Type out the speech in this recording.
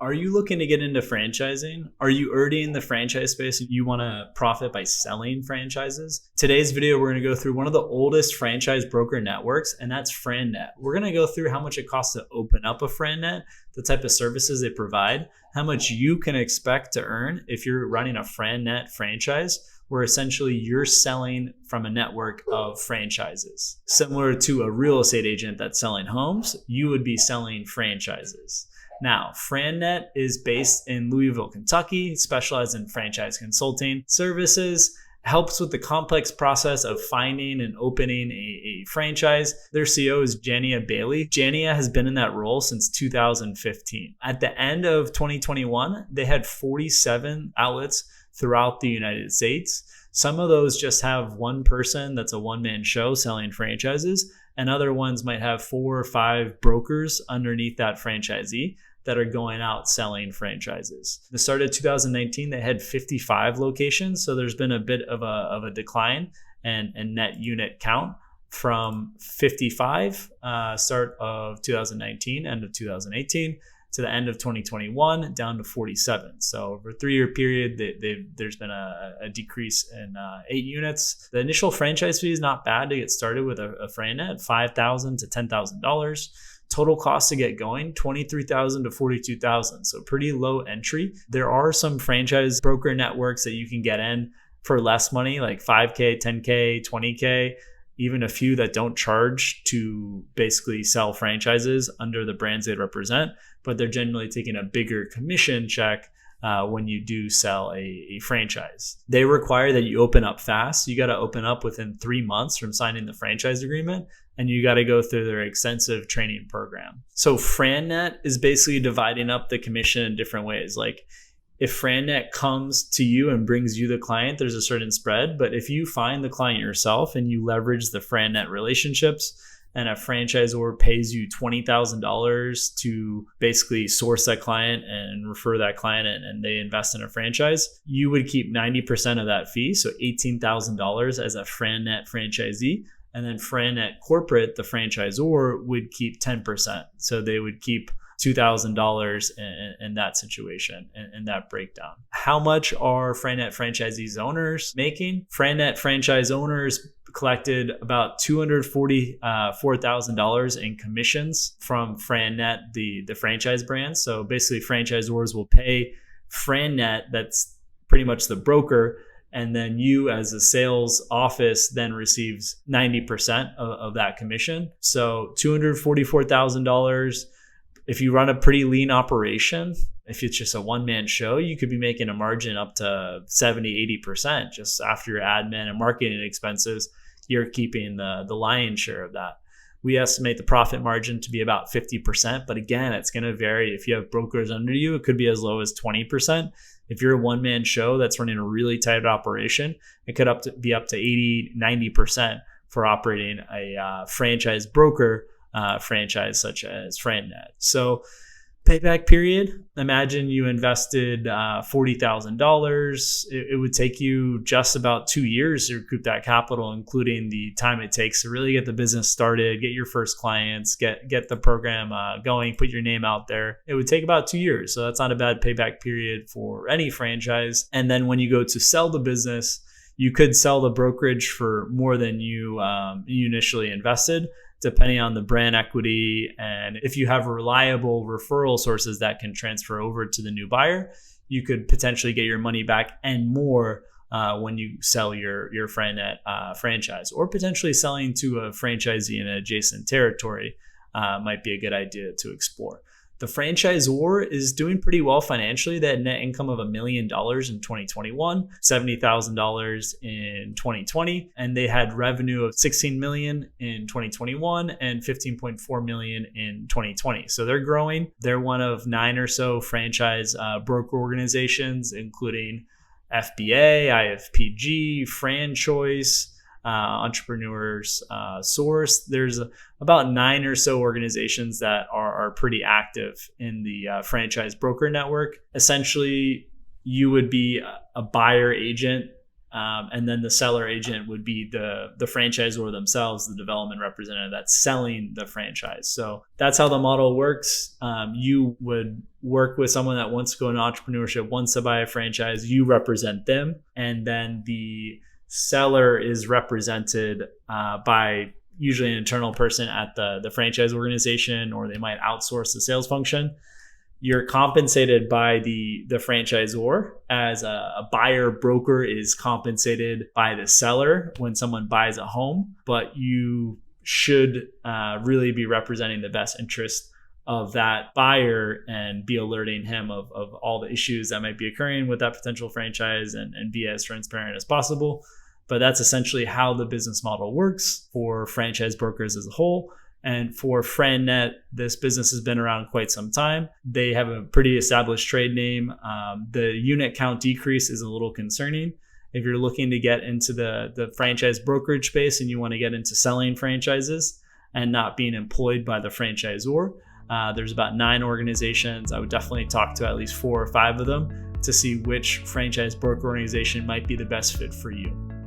Are you looking to get into franchising? Are you already in the franchise space and you want to profit by selling franchises? Today's video, we're going to go through one of the oldest franchise broker networks, and that's FranNet. We're going to go through how much it costs to open up a FranNet, the type of services they provide, how much you can expect to earn if you're running a FranNet franchise, where essentially you're selling from a network of franchises. Similar to a real estate agent that's selling homes, you would be selling franchises. Now, FranNet is based in Louisville, Kentucky, specialized in franchise consulting services, helps with the complex process of finding and opening a franchise. Their CEO is Belay. Jania has been in that role since 2015. At the end of 2021, they had 47 outlets throughout the United States. Some of those just have one person that's a one-man show selling franchises, and other ones might have 4 or 5 brokers underneath that franchisee that are going out selling franchises. The start of 2019, they had 55 locations. So there's been a bit of a decline and net unit count from 55 start of 2019, end of 2018 to the end of 2021 down to 47. So over a 3-year period, there's been a decrease in 8 units. The initial franchise fee is not bad to get started with a FranNet, $5,000 to $10,000. Total cost to get going, $23,000 to $42,000. So pretty low entry. There are some franchise broker networks that you can get in for less money, like $5K, $10K, $20K, even a few that don't charge to basically sell franchises under the brands they represent, but they're generally taking a bigger commission check when you do sell a franchise. They require that you open up fast. You got to open up within 3 months from signing the franchise agreement, and you got to go through their extensive training program. So FranNet is basically dividing up the commission in different ways. Like if FranNet comes to you and brings you the client, there's a certain spread. But if you find the client yourself and you leverage the FranNet relationships, and a franchisor pays you $20,000 to basically source that client and refer that client and they invest in a franchise, you would keep 90% of that fee, so $18,000 as a FranNet franchisee. And then FranNet Corporate, the franchisor, would keep 10%. So they would keep $2,000 in that situation and that breakdown. How much are FranNet franchisees owners making? FranNet franchise owners collected about $244,000 in commissions from FranNet, the franchise brand. So basically franchisors will pay FranNet, that's pretty much the broker, and then you as a sales office then receives 90% of that commission. So $244,000. If you run a pretty lean operation, if it's just a one-man show, you could be making a margin up to 70, 80% just after your admin and marketing expenses. You're keeping the lion's share of that. We estimate the profit margin to be about 50%, but again, it's going to vary. If you have brokers under you, it could be as low as 20%. If you're a one-man show that's running a really tight operation, it could be up to 80, 90% for operating a franchise broker franchise such as FranNet. So payback period, imagine you invested $40,000. It would take you just about 2 years to recoup that capital, including the time it takes to really get the business started, get your first clients, get the program going, put your name out there. It would take about 2 years. So that's not a bad payback period for any franchise. And then when you go to sell the business, you could sell the brokerage for more than you initially invested, depending on the brand equity. And if you have reliable referral sources that can transfer over to the new buyer, you could potentially get your money back and more when you sell your FranNet franchise, or potentially selling to a franchisee in an adjacent territory might be a good idea to explore. The franchisor is doing pretty well financially. They had net income of $1 million in 2021, $70,000 in 2020, and they had revenue of $16 million in 2021 and $15.4 million in 2020. So they're growing. They're one of 9 or so franchise broker organizations, including FBA, IFPG, FranChoice, Entrepreneurs Source. There's about 9 or so organizations that are pretty active in the franchise broker network. Essentially, you would be a buyer agent And then the seller agent would be the franchisor themselves, the development representative that's selling the franchise. So that's how the model works. You would work with someone that wants to go into entrepreneurship, wants to buy a franchise, you represent them. And then the seller is represented by usually an internal person at the franchise organization, or they might outsource the sales function. You're compensated by the franchisor, as a buyer broker is compensated by the seller when someone buys a home, but you should really be representing the best interest of that buyer and be alerting him of all the issues that might be occurring with that potential franchise, and be as transparent as possible. But that's essentially how the business model works for franchise brokers as a whole. And for FranNet, this business has been around quite some time. They have a pretty established trade name. The unit count decrease is a little concerning. If you're looking to get into the franchise brokerage space and you want to get into selling franchises and not being employed by the franchisor, there's about 9 organizations. I would definitely talk to at least 4 or 5 of them to see which franchise broker organization might be the best fit for you.